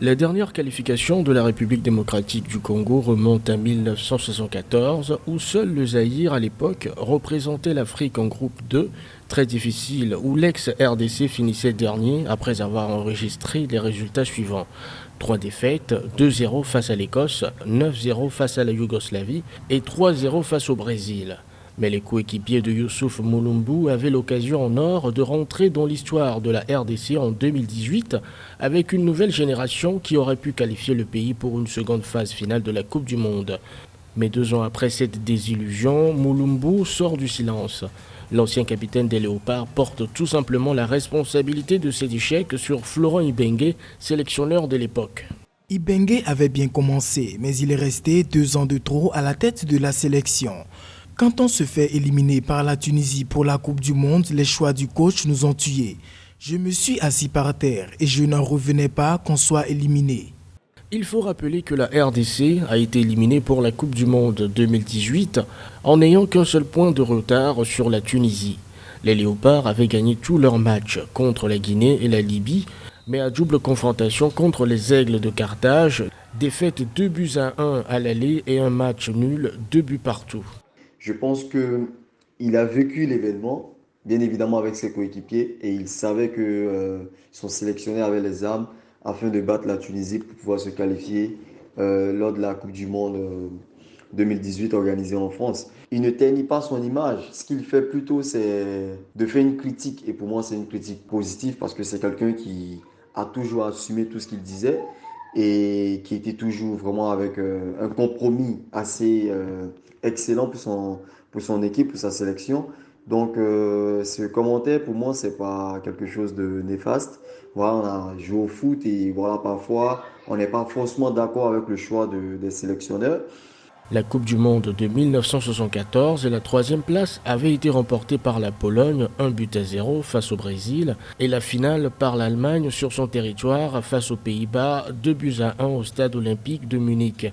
La dernière qualification de la République démocratique du Congo remonte à 1974, où seul le Zaïre, à l'époque, représentait l'Afrique en groupe 2, très difficile, où l'ex-RDC finissait dernier après avoir enregistré les résultats suivants. 3 défaites, 2-0 face à l'Écosse, 9-0 face à la Yougoslavie et 3-0 face au Brésil. Mais les coéquipiers de Youssouf Moulumbu avaient l'occasion en or de rentrer dans l'histoire de la RDC en 2018 avec une nouvelle génération qui aurait pu qualifier le pays pour une seconde phase finale de la Coupe du Monde. Mais 2 ans après cette désillusion, Moulumbu sort du silence. L'ancien capitaine des Léopards porte tout simplement la responsabilité de cet échec sur Florent Ibenge, sélectionneur de l'époque. Ibenge avait bien commencé, mais il est resté 2 ans de trop à la tête de la sélection. Quand on se fait éliminer par la Tunisie pour la Coupe du Monde, les choix du coach nous ont tués. Je me suis assis par terre et je n'en revenais pas qu'on soit éliminé. Il faut rappeler que la RDC a été éliminée pour la Coupe du Monde 2018 en n'ayant qu'un seul point de retard sur la Tunisie. Les Léopards avaient gagné tous leurs matchs contre la Guinée et la Libye, mais à double confrontation contre les Aigles de Carthage, défaite 2-1 à l'aller et un match nul, 2 buts partout. Je pense qu'il a vécu l'événement, bien évidemment avec ses coéquipiers, et il savait que son sélectionneur avait les armes afin de battre la Tunisie pour pouvoir se qualifier lors de la Coupe du Monde 2018 organisée en France. Il ne ternit pas son image. Ce qu'il fait plutôt, c'est de faire une critique. Et pour moi, c'est une critique positive parce que c'est quelqu'un qui a toujours assumé tout ce qu'il disait et qui était toujours vraiment avec un compromis assez excellent pour son équipe, pour sa sélection. Donc ce commentaire, pour moi, c'est pas quelque chose de néfaste. Voilà, on a joué au foot et voilà, parfois, on n'est pas forcément d'accord avec le choix des sélectionneurs. La Coupe du Monde de 1974 et la 3e place avait été remportée par la Pologne 1-0 face au Brésil et la finale par l'Allemagne sur son territoire face aux Pays-Bas 2-1 au stade olympique de Munich.